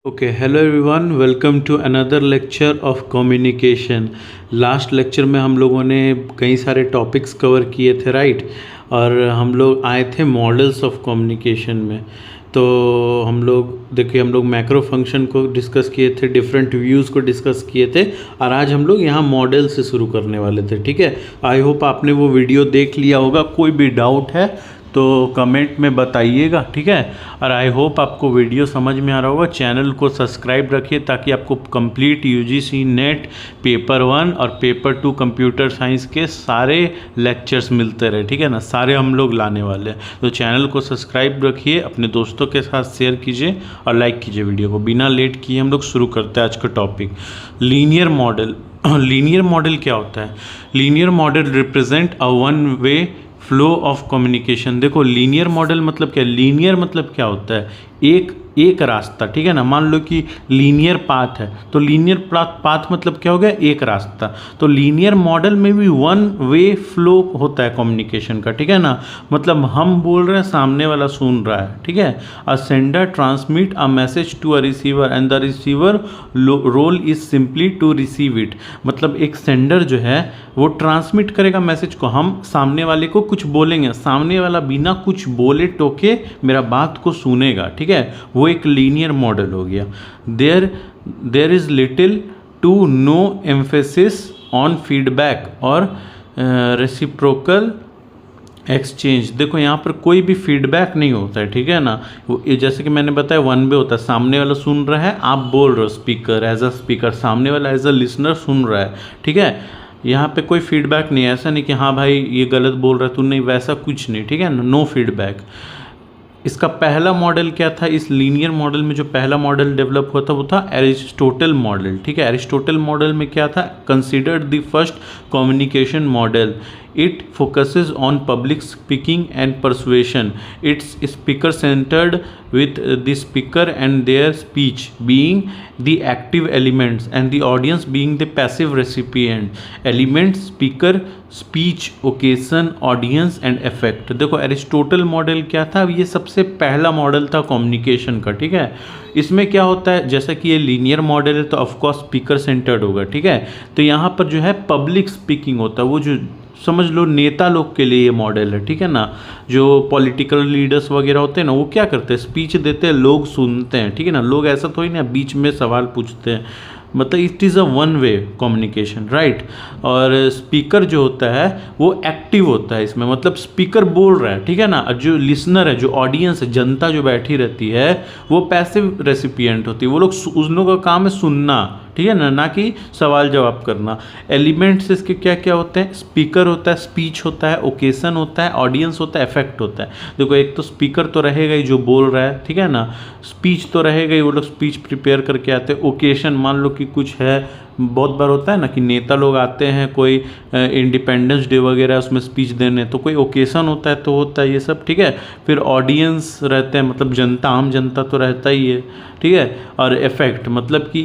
Hello everyone, welcome to another lecture of communication. Last lecture में हम लोगों ने कई सारे टॉपिक्स कवर किए थे, राइट। और हम लोग आए थे मॉडल्स ऑफ कम्युनिकेशन में। तो हम लोग मैक्रो फंक्शन को डिस्कस किए थे, डिफरेंट व्यूज़ को डिस्कस किए थे, और आज हम लोग यहाँ मॉडल से शुरू करने वाले थे। ठीक है, आई होप आपने वो वीडियो देख लिया होगा। कोई भी डाउट है तो कमेंट में बताइएगा, ठीक है। और आई होप आपको वीडियो समझ में आ रहा होगा। चैनल को सब्सक्राइब रखिए ताकि आपको कंप्लीट यूजीसी नेट पेपर 1 और पेपर 2 कंप्यूटर साइंस के सारे लेक्चर्स मिलते रहे, ठीक है ना। सारे हम लोग लाने वाले हैं, तो चैनल को सब्सक्राइब रखिए, अपने दोस्तों के साथ शेयर कीजिए और लाइक कीजिए वीडियो को। बिना लेट किए हम लोग शुरू करते हैं आज का topic, linear model. Linear model क्या होता है? Linear model represent a one way flow of communication. देखो, लीनियर मॉडल मतलब क्या? लीनियर मतलब क्या होता है? एक रास्ता, ठीक है ना। मान लो कि लीनियर पाथ है, तो लीनियर पाथ मतलब क्या हो गया? एक रास्ता। तो लीनियर मॉडल में भी वन वे फ्लो होता है कम्युनिकेशन का, ठीक है ना। मतलब हम बोल रहे हैं, सामने वाला सुन रहा है, ठीक है। A sender transmit a message to a receiver and the receiver role is simply to receive it. मतलब एक सेंडर जो है वो ट्रांसमिट करेगा मैसेज को, हम सामने वाले को कुछ बोलेंगे, सामने वाला बिना कुछ बोले टोके मेरा बात को सुनेगा, ठीक है। वो एक लीनियर मॉडल हो गया। There is little to no emphasis on feedback और रेसिप्रोकल एक्सचेंज। देखो, यहाँ पर कोई भी फीडबैक नहीं होता है, ठीक है ना। वो जैसे कि मैंने बताया, वन वे होता है। सामने वाला सुन रहा है, आप बोल रहे हो स्पीकर, एज अ स्पीकर, सामने वाला एज अ लिसनर सुन रहा है, ठीक है। यहाँ पे कोई फीडबैक नहीं है, ऐसा नहीं कि हाँ भाई ये गलत बोल रहा है तू, नहीं, वैसा कुछ नहीं, ठीक है ना। No feedback. इसका पहला मॉडल क्या था? इस लीनियर मॉडल में जो पहला मॉडल डेवलप हुआ था वो था एरिस्टोटल मॉडल, ठीक है। एरिस्टोटल मॉडल में क्या था? Considered the first communication model. It focuses on public speaking and persuasion. It's speaker centred with the speaker and their speech being the active elements and the audience being the passive recipient. Elements, speaker, speech, occasion, audience and effect. देखो, Aristotle model क्या था? ये सबसे पहला model था communication का, ठीक है। इसमें क्या होता है, जैसा कि ये लीनियर मॉडल है तो ऑफकोर्स स्पीकर सेंटर्ड होगा, ठीक है। तो यहाँ पर जो है पब्लिक स्पीकिंग होता है, वो जो समझ लो नेता लोग के लिए ये मॉडल है, ठीक है ना। जो पॉलिटिकल लीडर्स वगैरह होते हैं ना, वो क्या करते हैं? स्पीच देते हैं, लोग सुनते हैं, ठीक है ना। लोग ऐसा तो ही ना बीच में सवाल पूछते हैं। मतलब it is a one way communication, right. और स्पीकर जो होता है वो एक्टिव होता है इसमें, मतलब स्पीकर बोल रहा है, ठीक है ना। जो लिसनर है, जो ऑडियंस है, जनता जो बैठी रहती है, वो पैसिव रेसिपिएंट होती है। वो लोग, उन लोगों का काम है सुनना, ठीक है ना कि सवाल जवाब करना। एलिमेंट्स इसके क्या क्या होते हैं? स्पीकर होता है, स्पीच होता है, ओकेशन होता है, ऑडियंस होता है, इफेक्ट होता है। देखो, एक तो स्पीकर तो रहेगा ही जो बोल रहा है, ठीक है ना। स्पीच तो रहेगा ही, वो लोग स्पीच प्रिपेयर करके आते हैं। ओकेशन, मान लो कि कुछ है, बहुत बार होता है ना कि नेता लोग आते हैं, कोई इंडिपेंडेंस डे वगैरह उसमें स्पीच देने, तो कोई ओकेशन होता है तो होता है ये सब, ठीक है। फिर ऑडियंस रहते हैं, मतलब जनता, आम जनता तो रहता ही है, ठीक है। और इफेक्ट मतलब कि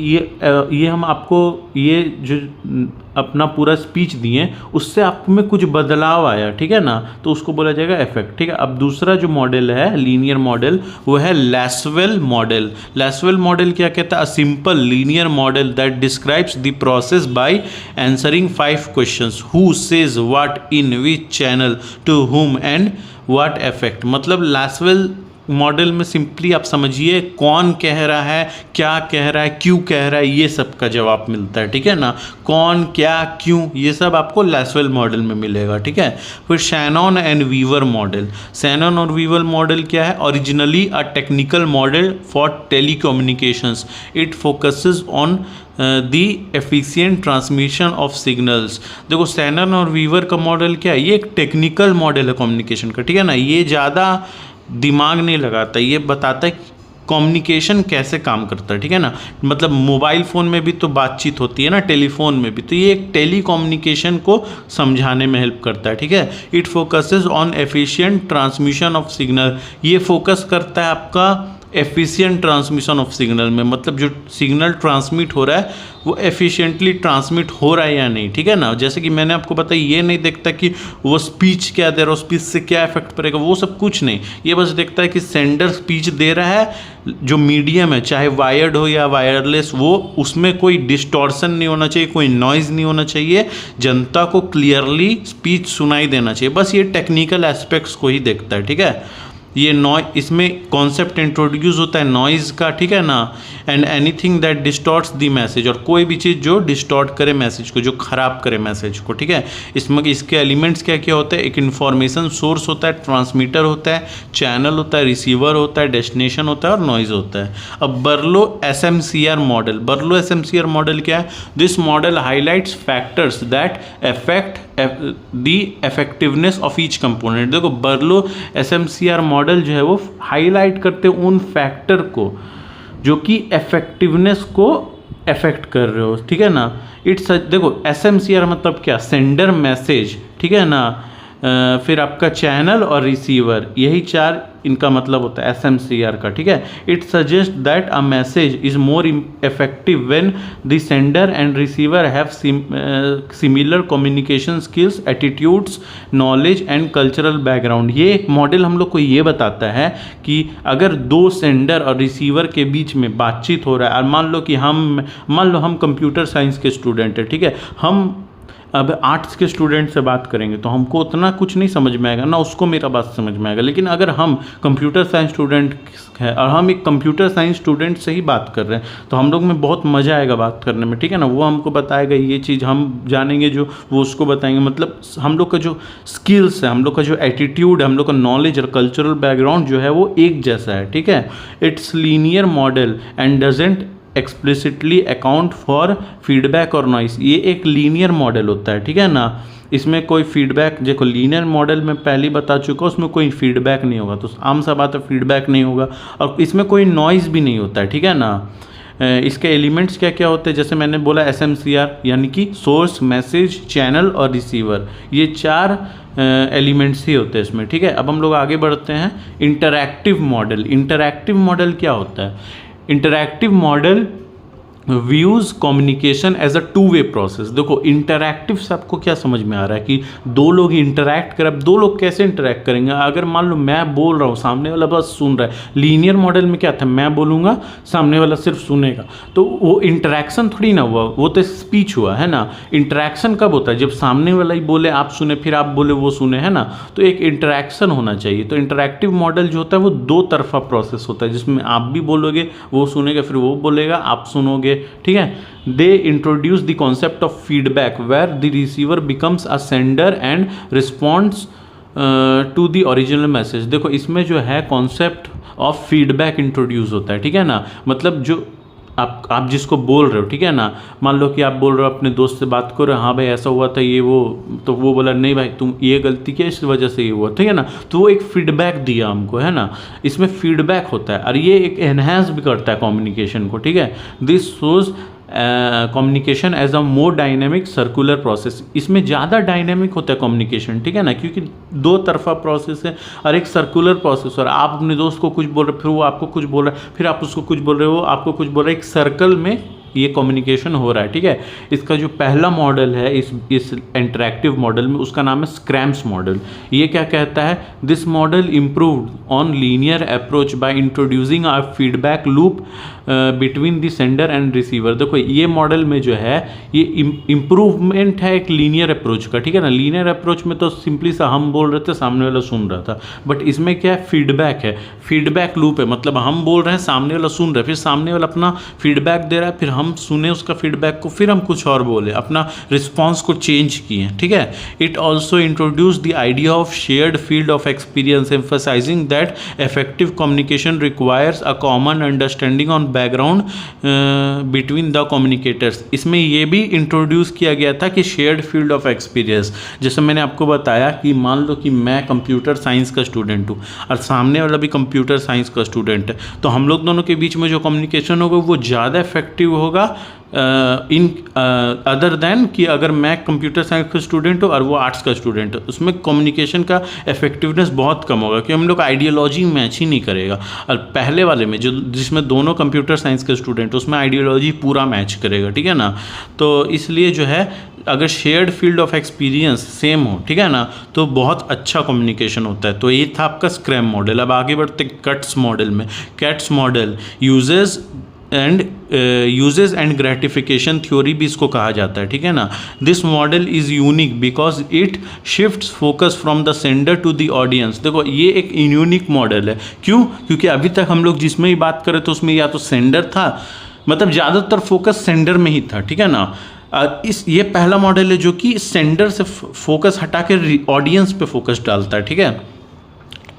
ये हम आपको ये जो अपना पूरा स्पीच दिए उससे आप में कुछ बदलाव आया, ठीक है ना, तो उसको बोला जाएगा इफेक्ट, ठीक है। अब दूसरा जो मॉडल है लीनियर मॉडल, वो है लैसवेल मॉडल। लैसवेल मॉडल क्या कहता है? A simple linear model that describes the process by answering 5 questions. Who says what in which channel, to whom and what effect. मतलब लैसवेल मॉडल में सिंपली आप समझिए, कौन कह रहा है, क्या कह रहा है, क्यों कह रहा है, ये सब का जवाब मिलता है, ठीक है ना। कौन, क्या, क्यों, ये सब आपको लैसवेल मॉडल में मिलेगा, ठीक है। फिर Shannon and Weaver model. Shannon और वीवर मॉडल क्या है? Originally a technical model for telecommunications. It focuses on the efficient transmission of signals. देखो, शैनॉन और वीवर का मॉडल क्या है? ये एक टेक्निकल मॉडल है कम्युनिकेशन का, ठीक है ना। ये ज़्यादा दिमाग नहीं लगाता, ये बताता है कम्युनिकेशन कैसे काम करता है, ठीक है ना। मतलब मोबाइल फ़ोन में भी तो बातचीत होती है ना, टेलीफोन में भी, तो ये एक टेली कम्युनिकेशन को समझाने में हेल्प करता है, ठीक है। It focuses on efficient transmission of signal. ये फोकस करता है आपका एफिशिएंट ट्रांसमिशन ऑफ सिग्नल में, मतलब जो सिग्नल ट्रांसमिट हो रहा है वो एफिशिएंटली ट्रांसमिट हो रहा है या नहीं, ठीक है ना। जैसे कि मैंने आपको बताया, ये नहीं देखता कि वो स्पीच क्या दे रहा है, स्पीच से क्या इफेक्ट पड़ेगा, वो सब कुछ नहीं। ये बस देखता है कि सेंडर स्पीच दे रहा है, जो मीडियम है चाहे वायर्ड हो या वायरलेस, वो उसमें कोई डिस्टॉर्शन नहीं होना चाहिए, कोई नॉइज़ नहीं होना चाहिए, जनता को क्लियरली स्पीच सुनाई देना चाहिए। बस ये टेक्निकल एस्पेक्ट्स को ही देखता है, ठीक है। ये इसमें कॉन्सेप्ट इंट्रोड्यूस होता है नॉइज़ का, ठीक है ना। And anything that distorts the message, और कोई भी चीज़ जो डिस्टॉर्ट करे मैसेज को, जो ख़राब करे मैसेज को, ठीक है। इसमें इसके एलिमेंट्स क्या क्या होते हैं, एक इन्फॉर्मेशन सोर्स होता है, ट्रांसमीटर होता है, चैनल होता है, रिसीवर होता है, डेस्टिनेशन होता है और नॉइज़ होता है। अब बर्लो SMCR मॉडल, बर्लो SMCR मॉडल क्या है? This model highlights factors that affect the effectiveness of each component. देखो बर्लो SMCR मॉडल जो है वो हाईलाइट करते हैं उन फैक्टर को जो कि इफेक्टिवनेस को अफेक्ट कर रहे हो, ठीक है ना। इट्स देखो SMCR मतलब क्या, सेंडर मैसेज, ठीक है ना, फिर आपका चैनल और रिसीवर, यही चार इनका मतलब होता है SMCR का, ठीक है। It suggest that a message is more effective when the sender and receiver have similar communication skills, attitudes, knowledge and cultural background. ये मॉडल हम लोग को ये बताता है कि अगर दो सेंडर और रिसीवर के बीच में बातचीत हो रहा है, और मान लो हम कंप्यूटर साइंस के स्टूडेंट हैं, ठीक है, हम अब आर्ट्स के स्टूडेंट से बात करेंगे तो हमको उतना कुछ नहीं समझ में आएगा ना, उसको मेरा बात समझ में आएगा। लेकिन अगर हम कंप्यूटर साइंस स्टूडेंट है और हम एक कंप्यूटर साइंस स्टूडेंट से ही बात कर रहे हैं तो हम लोग में बहुत मज़ा आएगा बात करने में, ठीक है ना। वो हमको बताएगा ये चीज़, हम जानेंगे जो वो उसको बताएंगे। मतलब हम लोग का जो स्किल्स है, हम लोग का जो एटीट्यूड है, हम लोग का नॉलेज और कल्चरल बैकग्राउंड जो है वो एक जैसा है, ठीक है। It's linear model and doesn't explicitly account for feedback और नॉइस। ये एक लीनियर मॉडल होता है, ठीक है ना। इसमें कोई फीडबैक, देखो लीनियर मॉडल में पहले बता चुका, उसमें कोई फीडबैक नहीं होगा, तो आम सा बात है फीडबैक नहीं होगा, और इसमें कोई नॉइज़ भी नहीं होता है, ठीक है ना। इसके एलिमेंट्स क्या क्या होते हैं, जैसे मैंने बोला SMCR यानी कि सोर्स, मैसेज, चैनल और रिसीवर, ये चार एलिमेंट्स ही होते हैं इसमें, ठीक है। अब हम लोग आगे बढ़ते हैं। इंटरैक्टिव मॉडल, इंटरैक्टिव मॉडल क्या होता है? Interactive model views communication as a two way process. देखो इंटरैक्टिव से आपको क्या समझ में आ रहा है कि दो लोग इंटरैक्ट कर, अब दो लोग कैसे इंटरैक्ट करेंगे? अगर मान लो मैं बोल रहा हूँ, सामने वाला बस सुन रहा है। लीनियर मॉडल में क्या था, मैं बोलूँगा, सामने वाला सिर्फ सुनेगा, तो वो इंटरैक्शन थोड़ी ना हुआ, वो तो स्पीच हुआ, है ना। इंटरैक्शन कब होता है? जब सामने वाला ही बोले आप सुने, फिर आप बोले वो सुने, है ना। तो एक इंटरैक्शन होना चाहिए। तो इंटरैक्टिव मॉडल जो होता है वो दो तरफा प्रोसेस होता है, जिसमें आप भी बोलोगे, वो सुनेगा, फिर वो बोलेगा, आप सुनोगे, ठीक है। They introduce the concept of feedback where the receiver becomes a sender and responds to the original message. देखो इसमें जो है कॉन्सेप्ट ऑफ फीडबैक इंट्रोड्यूस होता है, ठीक है ना। मतलब जो आप जिसको बोल रहे हो, ठीक है ना, मान लो कि आप बोल रहे हो अपने दोस्त से बात करो, हाँ भाई ऐसा हुआ था ये वो, तो वो बोला नहीं भाई तुम ये गलती किया इस वजह से ये हुआ, ठीक है ना। तो वो एक फीडबैक दिया हमको, है ना। इसमें फीडबैक होता है और ये एक एनहांस भी करता है कम्युनिकेशन को, ठीक है। This shows communication as a more dynamic circular process. इसमें ज़्यादा डायनेमिक होता है कम्युनिकेशन, ठीक है ना, क्योंकि दो तरफा प्रोसेस है और एक सर्कुलर प्रोसेस। और आप अपने दोस्त को कुछ बोल रहे, फिर वो आपको कुछ बोल रहा है, फिर आप उसको कुछ बोल रहे हो, आपको कुछ बोल रहा है, एक सर्कल में ये कम्युनिकेशन हो रहा है, ठीक है। इसका जो पहला मॉडल है इस इंटरैक्टिव मॉडल में, उसका नाम है स्क्रैम्स मॉडल। ये क्या कहता है? This model improved on linear approach by introducing a feedback loop between the sender and receiver. देखो ये मॉडल में जो है ये इम्प्रूवमेंट है एक लीनियर अप्रोच का, ठीक है ना। लीनियर अप्रोच में तो सिंपली सा हम बोल रहे थे, सामने वाला सुन रहा था, बट इसमें क्या है, फीडबैक है, फीडबैक लूप है। मतलब हम बोल रहे हैं, सामने वाला सुन रहा है, फिर सामने वाला अपना फीडबैक दे रहा है, फिर हम सुने उसका फीडबैक को, फिर हम कुछ और बोले, अपना रिस्पॉन्स को चेंज किए, ठीक है। It also introduce the idea of shared field of experience, emphasising that effective communication requires a common understanding on background between the communicators. इसमें ये भी इंट्रोड्यूस किया गया था कि शेयर्ड फील्ड ऑफ एक्सपीरियंस, जैसे मैंने आपको बताया कि मान लो कि मैं कंप्यूटर साइंस का स्टूडेंट हूँ और सामने वाला भी कंप्यूटर साइंस का स्टूडेंट है, तो हम लोग दोनों के बीच में जो कम्युनिकेशन होगा वो ज़्यादा इफेक्टिव होगा होगा इन अदर देन कि अगर मैं कंप्यूटर साइंस का स्टूडेंट हूँ और वो आर्ट्स का स्टूडेंट है, उसमें कम्युनिकेशन का इफेक्टिवनेस बहुत कम होगा क्योंकि हम लोग आइडियोलॉजी मैच ही नहीं करेगा। और पहले वाले में जो जिसमें दोनों कंप्यूटर साइंस के स्टूडेंट, उसमें आइडियोलॉजी पूरा मैच करेगा, ठीक है ना। तो इसलिए जो है अगर shared field of experience same हो, ठीक है ना, तो बहुत अच्छा कम्युनिकेशन होता है। तो ये था आपका स्क्रैम मॉडल। अब आगे बढ़ते कट्स मॉडल में। Katz model uses and gratification theory भी इसको कहा जाता है, ठीक है ना। This model is unique because it shifts focus from the sender to the audience. देखो ये एक यूनिक मॉडल है, क्यों? क्योंकि अभी तक हम लोग जिसमें ही बात करें तो उसमें या तो सेंडर था, मतलब ज़्यादातर फोकस सेंडर में ही था, ठीक है ना। ये पहला मॉडल है जो कि सेंडर से फोकस हटा के ऑडियंस पे फोकस डालता है, ठीक है।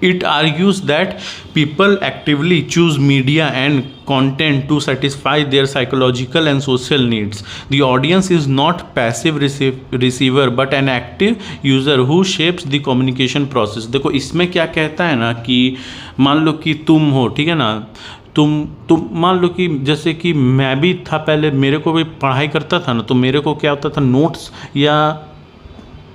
It argues that people actively choose media and content to satisfy their psychological and social needs. The audience is not passive receiver but an active user who shapes the communication process. देखो इसमें क्या कहता है ना कि मान लो कि तुम हो, ठीक है ना, तुम मान लो कि जैसे कि मैं भी था पहले, मेरे को भी पढ़ाई करता था ना, तो मेरे को क्या होता था, नोट्स या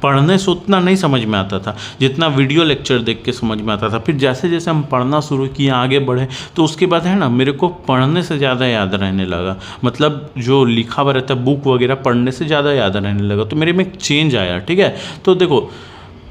पढ़ने से उतना नहीं समझ में आता था जितना वीडियो लेक्चर देख के समझ में आता था। फिर जैसे जैसे हम पढ़ना शुरू किए, आगे बढ़े, तो उसके बाद है ना मेरे को पढ़ने से ज़्यादा याद रहने लगा, मतलब जो लिखा हुआ रहता है बुक वगैरह पढ़ने से ज़्यादा याद रहने लगा। तो मेरे में एक चेंज आया, ठीक है। तो देखो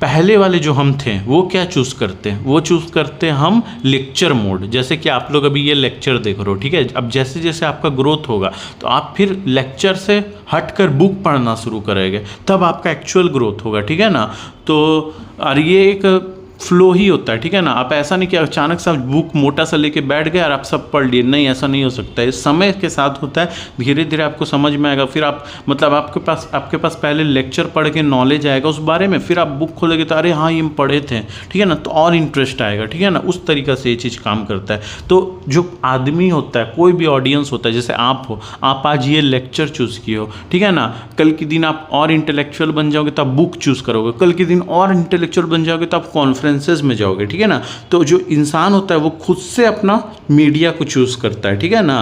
पहले वाले जो हम थे वो क्या चूज़ करते हैं, वो चूज़ करते हैं हम लेक्चर मोड। जैसे कि आप लोग अभी ये लेक्चर देख रहे हो, ठीक है। अब जैसे जैसे आपका ग्रोथ होगा तो आप फिर लेक्चर से हटकर बुक पढ़ना शुरू करेंगे, तब आपका एक्चुअल ग्रोथ होगा, ठीक है ना। तो और ये एक फ्लो ही होता है, ठीक है ना। आप ऐसा नहीं कि अचानक से आप बुक मोटा सा लेके बैठ गए और आप सब पढ़ लिए, नहीं, ऐसा नहीं हो सकता है। समय के साथ होता है, धीरे धीरे आपको समझ में आएगा। फिर आप मतलब आपके पास पहले लेक्चर पढ़ के नॉलेज आएगा उस बारे में, फिर आप बुक खोलेंगे तो अरे हाँ ये हम पढ़े थे, ठीक है ना, तो और इंटरेस्ट आएगा, ठीक है ना। उस तरीक़ा से ये चीज़ काम करता है। तो जो आदमी होता है, कोई भी ऑडियंस होता है, जैसे आप हो, आप आज ये लेक्चर चूज़ किए हो, ठीक है ना, कल के दिन आप और इंटेलेक्चुअल बन जाओगे तो आप बुक चूज़ करोगे, कल के दिन और इंटेलेक्चुअल बन जाओगे तो आप कॉन्फ्रेंसेस में जाओगे, ठीक है ना। तो जो इंसान होता है वो खुद से अपना मीडिया को चूज़ करता है, ठीक है ना,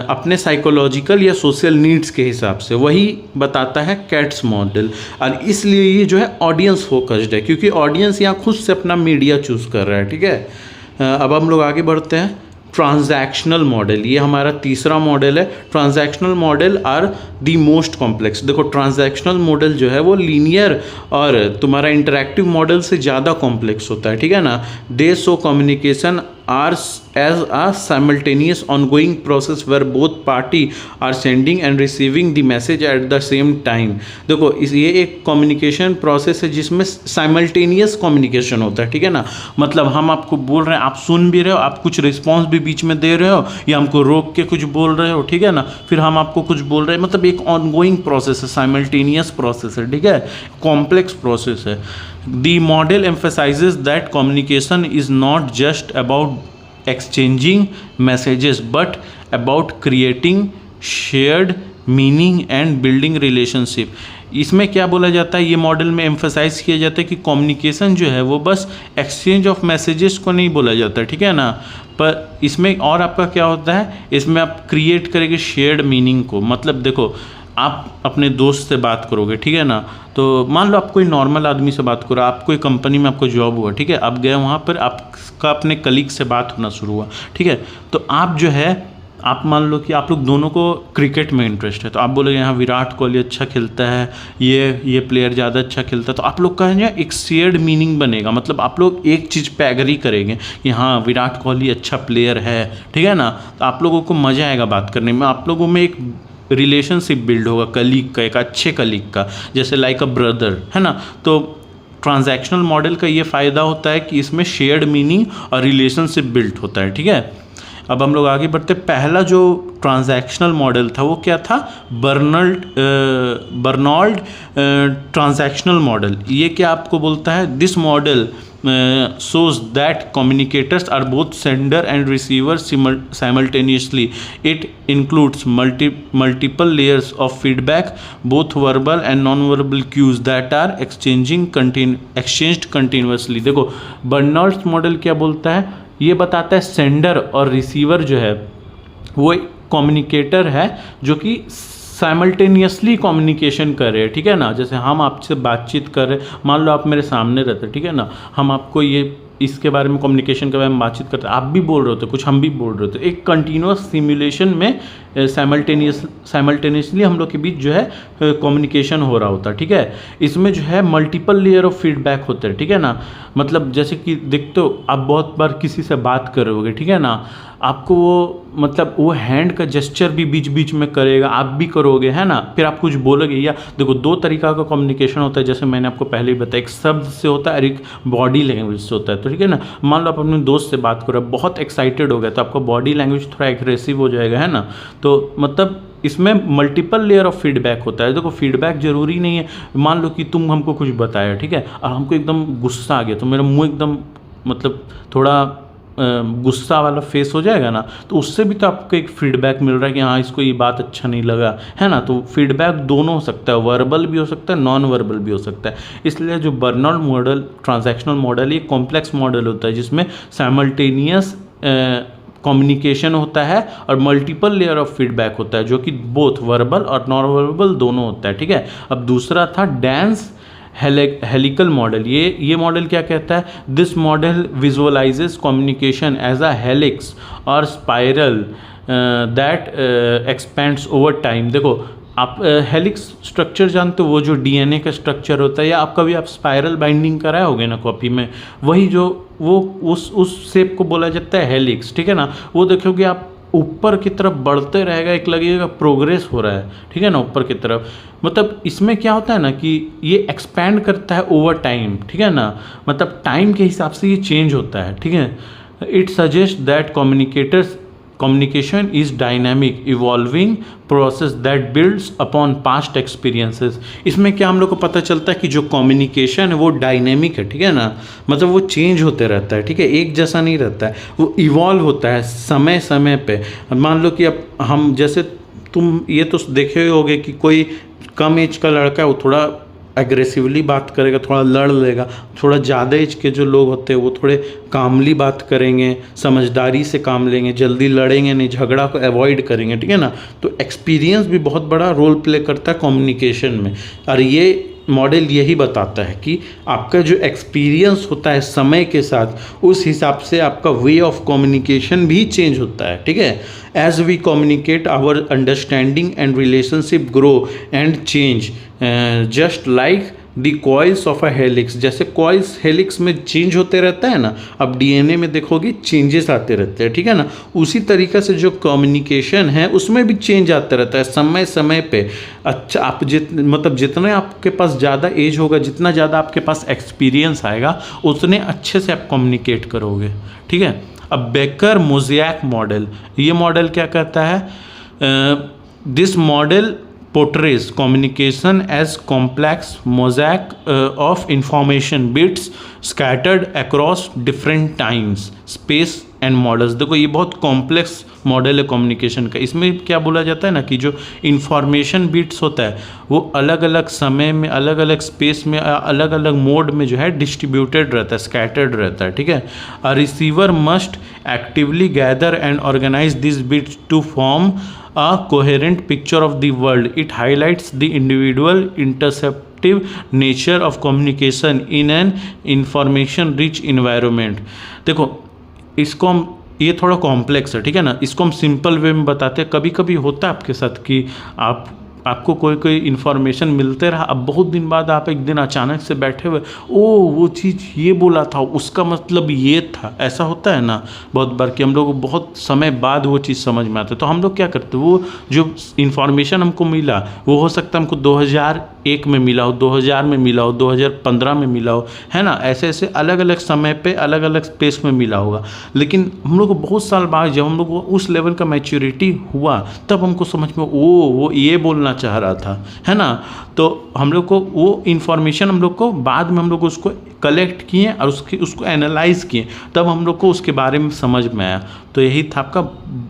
अपने साइकोलॉजिकल या सोशल नीड्स के हिसाब से। वही बताता है कैट्स मॉडल। और इसलिए ये जो है ऑडियंस फोकस्ड है, क्योंकि ऑडियंस यहाँ खुद से अपना मीडिया चूज़ कर रहा है, ठीक है। अब हम लोग आगे बढ़ते हैं। ट्रांजैक्शनल मॉडल, ये हमारा तीसरा मॉडल है। Transactional model are the most complex. देखो ट्रांजैक्शनल मॉडल जो है वो लीनियर और तुम्हारा इंटरैक्टिव मॉडल से ज़्यादा कॉम्प्लेक्स होता है, ठीक है ना। दे show communication are as a simultaneous ongoing process where both party are sending and receiving the message at the same time। देखो ये एक कम्युनिकेशन प्रोसेस है जिसमें साइमल्टेनियस कम्युनिकेशन होता है, ठीक है ना। मतलब हम आपको बोल रहे हैं, आप सुन भी रहे हो, आप कुछ रिस्पॉन्स भी बीच में दे रहे हो या हमको रोक के कुछ बोल रहे हो, ठीक है ना, फिर हम आपको कुछ बोल रहे हैं, मतलब एक ऑनगोइंग प्रोसेस है, साइमल्टेनियस प्रोसेस है, ठीक है, कॉम्प्लेक्स प्रोसेस है। The model emphasizes that communication is not just about exchanging messages but about creating shared meaning and building relationship। इसमें क्या बोला जाता है, ये मॉडल में एम्फसाइज किया जाता है कि कम्युनिकेशन जो है वो बस एक्सचेंज ऑफ मैसेजेस को नहीं बोला जाता, ठीक है ना, पर इसमें और आपका क्या होता है, इसमें आप क्रिएट करेंगे शेयर्ड मीनिंग को। मतलब देखो आप अपने दोस्त से बात करोगे, ठीक है ना, तो मान लो आप कोई नॉर्मल आदमी से बात करो, आप कोई कंपनी में आपको जॉब हुआ, ठीक है, आप गए वहाँ पर, आपका अपने कलीग से बात होना शुरू हुआ, ठीक है, तो आप जो है आप मान लो कि आप लोग दोनों को क्रिकेट में इंटरेस्ट है, तो आप बोलोगे यहाँ विराट कोहली अच्छा खेलता है, ये प्लेयर ज़्यादा अच्छा खेलता है, तो आप लोग का है एक शेयर्ड मीनिंग बनेगा। मतलब आप लोग एक चीज़ पे एग्री करेंगे कि हाँ विराट कोहली अच्छा प्लेयर है, ठीक है ना, तो आप लोगों को मज़ा आएगा बात करने में, आप लोगों में एक रिलेशनशिप बिल्ड होगा कलीग का, एक अच्छे कलीग का, जैसे लाइक अ ब्रदर, है ना। तो ट्रांजैक्शनल मॉडल का ये फ़ायदा होता है कि इसमें शेयर्ड मीनिंग और रिलेशनशिप बिल्ड होता है, ठीक है। अब हम लोग आगे बढ़ते, पहला जो ट्रांजैक्शनल मॉडल था वो क्या था, बर्नॉल्ड ट्रांजैक्शनल मॉडल। ये क्या आपको बोलता है, this model shows that communicators are both sender and receiver simultaneously. It includes multiple layers of feedback, both verbal and non-verbal cues that are exchanged continuously। देखो बर्नॉल्ड्स मॉडल क्या बोलता है, ये बताता है सेंडर और रिसीवर जो है वो कम्युनिकेटर है जो कि साइमल्टेनियसली कम्युनिकेशन कर रहे हैं, ठीक है ना। जैसे हम आपसे बातचीत कर रहे हैं, मान लो आप मेरे सामने रहते, ठीक है ना, हम आपको ये इसके बारे में कम्युनिकेशन के बारे में बातचीत करते हैं, आप भी बोल रहे होते कुछ, हम भी बोल रहे होते, एक कंटिन्यूअस सिमुलेशन में साइमल्टेनियसली हम लोग के बीच जो है कम्युनिकेशन हो रहा होता है, ठीक है। इसमें जो है मल्टीपल लेयर ऑफ फीडबैक होते हैं, ठीक है ना। मतलब जैसे कि देखते हो आप बहुत बार किसी से बात कर रहे होगे, ठीक है ना, आपको वो मतलब वो हैंड का जेस्चर भी बीच बीच में करेगा, आप भी करोगे, है ना, फिर आप कुछ बोलोगे। या देखो दो तरीका का कम्युनिकेशन होता है, जैसे मैंने आपको पहले ही बताया, एक शब्द से होता है और एक बॉडी लैंग्वेज से होता है। तो ठीक है ना, मान लो आप अपने दोस्त से बात करो, बहुत एक्साइटेड हो गया, तो आपका बॉडी लैंग्वेज थोड़ा एग्रेसिव हो जाएगा, है ना। तो मतलब इसमें मल्टीपल लेयर ऑफ फीडबैक होता है। देखो फीडबैक जरूरी नहीं है, मान लो कि तुम हमको कुछ बताया, ठीक है, और हमको एकदम गुस्सा आ गया, तो मेरा मुंह एकदम मतलब थोड़ा गुस्सा वाला फेस हो जाएगा ना, तो उससे भी तो आपको एक फीडबैक मिल रहा है कि हाँ इसको ये बात अच्छा नहीं लगा, है ना। तो फीडबैक दोनों हो सकता है, वर्बल भी हो सकता है, नॉन वर्बल भी हो सकता है। इसलिए जो बर्नौली मॉडल, ट्रांजैक्शनल मॉडल, ये कॉम्प्लेक्स मॉडल होता है जिसमें साइमल्टेनियस कम्युनिकेशन होता है और मल्टीपल लेयर ऑफ फीडबैक होता है, जो कि बोथ वर्बल और नॉन वर्बल दोनों होता है, ठीक है। अब दूसरा था डेंस हेलिकल मॉडल। ये मॉडल क्या कहता है, this model visualises communication as a helix or spiral that expands over time. देखो आप हेलिक्स स्ट्रक्चर जानते हो, वो जो डीएनए का स्ट्रक्चर होता है, या आप कभी आप स्पाइरल बाइंडिंग कराए होगे ना कॉपी में, वही जो वो उस शेप को बोला जाता है हेलिक्स, ठीक है ना। वो देखोगे आप ऊपर की तरफ बढ़ते रहेगा, एक लगेगा प्रोग्रेस हो रहा है, ठीक है ना, ऊपर की तरफ। मतलब इसमें क्या होता है ना कि ये एक्सपैंड करता है ओवर टाइम, ठीक है ना, मतलब टाइम के हिसाब से ये चेंज होता है, ठीक है। It suggest that communication is dynamic evolving process that builds upon past experiences। इसमें क्या हम लोग को पता चलता है कि जो कम्युनिकेशन है वो डायनेमिक है, ठीक है ना, मतलब वो चेंज होते रहता है, ठीक है, एक जैसा नहीं रहता है, वो इवॉल्व होता है समय समय पे। मान लो कि अब हम जैसे तुम ये तो देखे होगे कि कोई कम एज का लड़का है, वो थोड़ा एग्रेसिवली बात करेगा, थोड़ा लड़ लेगा। थोड़ा ज़्यादा एज के जो लोग होते हैं वो थोड़े कामली बात करेंगे, समझदारी से काम लेंगे, जल्दी लड़ेंगे नहीं, झगड़ा को अवॉइड करेंगे, ठीक है ना। तो एक्सपीरियंस भी बहुत बड़ा रोल प्ले करता है कम्युनिकेशन में, और ये मॉडल यही बताता है कि आपका जो एक्सपीरियंस होता है समय के साथ, उस हिसाब से आपका वे ऑफ कम्युनिकेशन भी चेंज होता है, ठीक है। As we communicate our understanding and relationship grow and change just like the coils of a helix. जैसे कॉइल्स हेलिक्स में चेंज होते रहता है ना, अब डीएनए में देखोगे चेंजेस आते रहते हैं, ठीक है ना। उसी तरीक़े से जो कम्युनिकेशन है उसमें भी चेंज आते रहता है समय समय पे। अच्छा आप मतलब जितने आपके पास ज़्यादा एज होगा, जितना ज़्यादा आपके पास एक्सपीरियंस आएगा, उतने अच्छे से आप कम्युनिकेट करोगे, ठीक है। अब बेकर मोज़ेक मॉडल, ये मॉडल क्या कहता है, this model portrays communication as complex mosaic of information bits scattered across different times, space and models। देखो ये बहुत कॉम्प्लेक्स मॉडल है कम्युनिकेशन का। इसमें क्या बोला जाता है ना कि जो इंफॉर्मेशन बिट्स होता है वो अलग अलग समय में, अलग अलग स्पेस में, अलग अलग मोड में जो है डिस्ट्रीब्यूटेड रहता है, स्कैटर्ड रहता है, ठीक है। A receiver must actively gather and organize this bits to form a coherent picture of the world. It highlights the individual interceptive nature of communication in an information rich environment। देखो इसको हम, ये थोड़ा complex है, ठीक है ना, इसको हम सिंपल वे में बताते हैं। कभी कभी होता है आपके साथ कि आपको कोई इन्फॉर्मेशन मिलते रहा, अब बहुत दिन बाद आप एक दिन अचानक से बैठे हुए, ओ वो चीज़ ये बोला था, उसका मतलब ये था। ऐसा होता है ना बहुत बार कि हम लोग बहुत समय बाद वो चीज़ समझ में आता है। तो हम लोग क्या करते हैं, वो जो इन्फॉर्मेशन हमको मिला वो हो सकता है हमको 2001 में मिला हो, 2000 में मिला हो, 2015 में मिला हो, है ना। ऐसे ऐसे अलग अलग समय पे अलग अलग स्पेस में मिला होगा। लेकिन हम लोग को बहुत साल बाद जब हम लोग को उस लेवल का मैच्योरिटी हुआ, तब हमको समझ में वो ये बोलना चाह रहा था, है ना। तो हम लोग को वो इन्फॉर्मेशन हम लोग को बाद में हम लोग उसको कलेक्ट किए और उसको एनालाइज किए, तब हम लोग को उसके बारे में समझ में आया। तो यही था आपका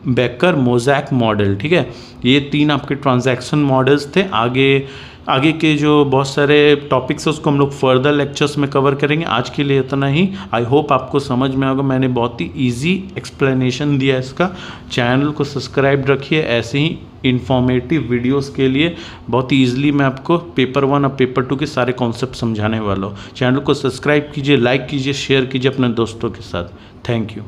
बेकर मोज़ेक मॉडल, ठीक है। ये 3 आपके ट्रांजैक्शन मॉडल्स थे। आगे आगे के जो बहुत सारे टॉपिक्स है उसको हम लोग फर्दर लेक्चर्स में कवर करेंगे। आज के लिए इतना ही। आई होप आपको समझ में होगा, मैंने बहुत ही इजी एक्सप्लेनेशन दिया इसका। चैनल को सब्सक्राइब रखिए, ऐसे ही इंफॉर्मेटिव वीडियोस के लिए बहुत ही ईजिली मैं आपको पेपर 1 और पेपर 2 के सारे कॉन्सेप्ट समझाने वाला हूँ। चैनल को सब्सक्राइब कीजिए, लाइक कीजिए, शेयर कीजिए अपने दोस्तों के साथ। Thank you.